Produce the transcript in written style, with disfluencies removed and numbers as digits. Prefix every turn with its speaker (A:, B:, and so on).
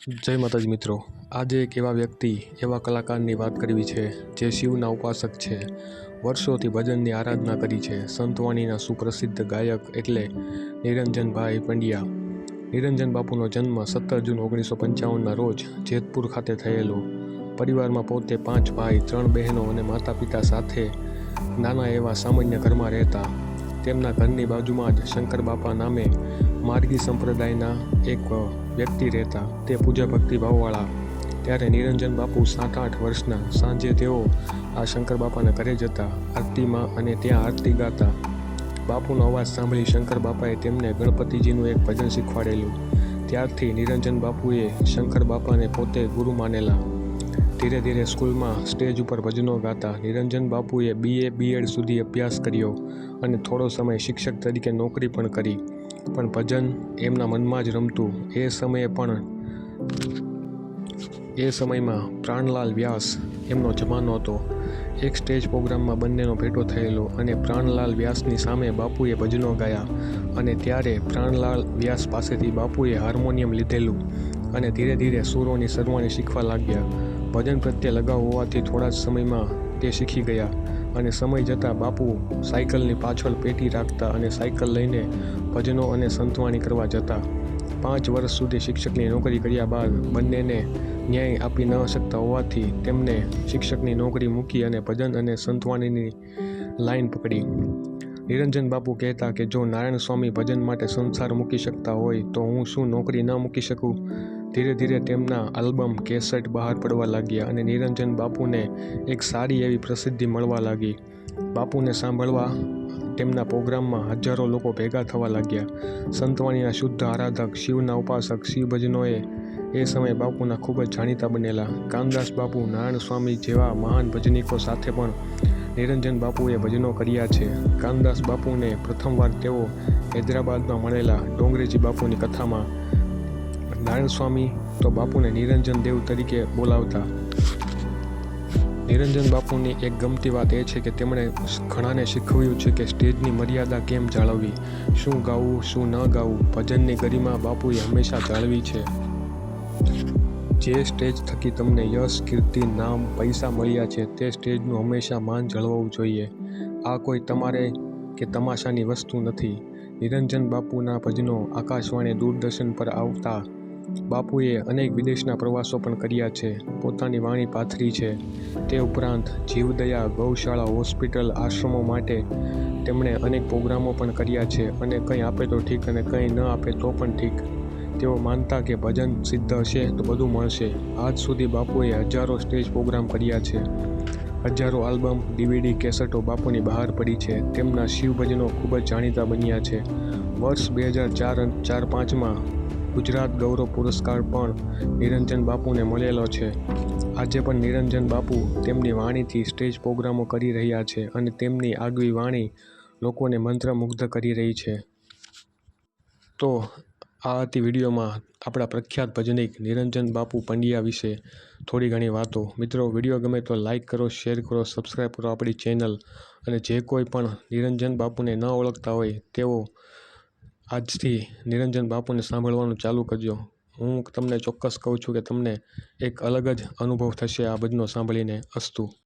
A: જય માતાજી મિત્રો, આજે એક એવા વ્યક્તિ, એવા કલાકારની વાત કરવી છે જે શિવના ઉપાસક છે. વર્ષોથી ભજનની આરાધના કરી છે. સંતવાણીના સુપ્રસિદ્ધ ગાયક એટલે નિરંજનભાઈ પંડ્યા. નિરંજન બાપુનો જન્મ 17 જૂન 1955ના રોજ જેતપુર ખાતે થયેલો. પરિવારમાં પોતે 5 ભાઈ, 3 બહેનો અને માતા પિતા સાથે નાના એવા સામાન્ય ઘરમાં રહેતા. તેમના ઘરની બાજુમાં જ શંકર બાપા નામે માર્ગી સંપ્રદાયના એક વ્યક્તિ રહેતા. તે પૂજા ભક્તિ ભાવવાળા. ત્યારે નિરંજન બાપુ 7-8 વર્ષના. સાંજે તેઓ આ શંકર બાપાના ઘરે જતા આરતીમાં અને ત્યાં આરતી ગાતા. બાપુનો અવાજ સાંભળી શંકર બાપાએ તેમને ગણપતિજીનું એક ભજન શીખવાડેલું. ત્યારથી નિરંજન બાપુએ શંકર બાપાને પોતે ગુરુ માનેલા. ધીરે ધીરે સ્કૂલમાં સ્ટેજ ઉપર ભજનો ગાતા. નિરંજન બાપુએ BA B.Ed સુધી અભ્યાસ કર્યો અને થોડો સમય શિક્ષક તરીકે નોકરી પણ કરી. પણ ભજન એમના મનમાં જ રમતું. એ સમયમાં પ્રાણલાલ વ્યાસ એમનો જમાનો હતો. એક સ્ટેજ પ્રોગ્રામમાં બંનેનો ભેટો થયેલો અને પ્રાણલાલ વ્યાસની સામે બાપુએ ભજનો ગાયા. અને ત્યારે પ્રાણલાલ વ્યાસ પાસેથી બાપુએ હાર્મોનિયમ લીધેલું અને ધીરે ધીરે સૂરોની સરવાણી શીખવા લાગ્યા. ભજન પ્રત્યે લગાવ હોવાથી થોડા જ સમયમાં તે શીખી ગયા. અને સમય જતાં બાપુ સાયકલની પાછળ પેટી રાખતા અને સાયકલ લઈને ભજનો અને સંતવાણી કરવા જતા. 5 વર્ષ સુધી શિક્ષકની નોકરી કર્યા બાદ બંનેને ન્યાય આપી ન શકતા હોવાથી તેમને શિક્ષકની નોકરી મૂકી અને ભજન અને સંતવાણીની લાઈન પકડી. નિરંજન બાપુ કહેતા કે જો નારાયણ સ્વામી ભજન માટે સંસાર મૂકી શકતા હોય તો હું શું નોકરી ન મૂકી શકું. ધીરે ધીરે તેમના આલ્બમ, કેસેટ બહાર પડવા લાગ્યા અને નિરંજન બાપુને એક સારી એવી પ્રસિદ્ધિ મળવા લાગી. બાપુને સાંભળવા તેમના પ્રોગ્રામમાં હજારો લોકો ભેગા થવા લાગ્યા. સંતવાણીના શુદ્ધ આરાધક, શિવના ઉપાસક, શિવ ભજનોએ એ સમયે બાપુના ખૂબ જ જાણીતા બનેલા. કાનદાસ બાપુ, નારાયણ સ્વામી જેવા મહાન ભજનીકો સાથે પણ નિરંજન બાપુએ ભજનો કર્યા છે. કાનદાસ બાપુને પ્રથમવાર તેઓ હૈદરાબાદમાં મળેલા ડોંગરેજી બાપુની કથામાં. નારાયણ સ્વામી તો બાપુને નિરંજન દેવ તરીકે બોલાવતા. નિરંજન બાપુની એક ગમતી વાત એ છે કે તેમણે ઘણાને શીખવ્યું છે કે સ્ટેજની મર્યાદા કેમ જાળવવી, શું ગાવું, શું ન ગાવું. ભજનની ગરિમા બાપુએ હંમેશા જાળવી છે. જે સ્ટેજ થકી તમને યશ, કીર્તિ, નામ, પૈસા મળ્યા છે તે સ્ટેજનું હંમેશા માન જળવાવું જોઈએ. આ કોઈ તમારે કે તમાશાની વસ્તુ નથી. નિરંજન બાપુના ભજનો આકાશવાણી, દૂરદર્શન પર આવતા. બાપુએ અનેક વિદેશના પ્રવાસો પણ કર્યા છે. પોતાની વાણી પાથરી છે. તે ઉપરાંત જીવદયા, ગૌશાળા, હોસ્પિટલ, આશ્રમો માટે તેમણે અનેક પ્રોગ્રામો પણ કર્યા છે. અને કંઈ આપે તો ઠીક અને કંઈ ન આપે તો પણ ઠીક. તેઓ માનતા કે ભજન સિદ્ધ હશે તો બધું મળશે. આજ સુધી બાપુએ હજારો સ્ટેજ પ્રોગ્રામ કર્યા છે. હજારો આલ્બમ, DVD, કેસેટો બાપુની બહાર પડી છે. તેમના શિવ ભજનો ખૂબ જ જાણીતા બન્યા છે. વર્ષ 2004-05માં ગુજરાત ગૌરવ પુરસ્કાર પણ નિરંજન બાપુને મળેલો છે. આજે પણ નિરંજન બાપુ તેમની વાણીથી સ્ટેજ પ્રોગ્રામો કરી રહ્યા છે અને તેમની આગવી વાણી લોકોને મંત્રમુગ્ધ કરી રહી છે. તો આ હતી વિડીયોમાં આપણા પ્રખ્યાત ભજનિક નિરંજન બાપુ પંડ્યા વિશે થોડી ઘણી વાતો. મિત્રો, વિડીયો ગમે તો લાઈક કરો, શેર કરો, સબસ્ક્રાઈબ કરો આપણી ચેનલ. અને જે કોઈ પણ નિરંજન બાપુને ન ઓળખતા હોય તેઓ આજથી નિરંજન બાપુને સાંભળવાનું ચાલુ કરજો. હું તમને ચોક્કસ કહું છું કે તમને એક અલગ જ અનુભવ થશે આ ભજનો સાંભળીને. અસ્તુ.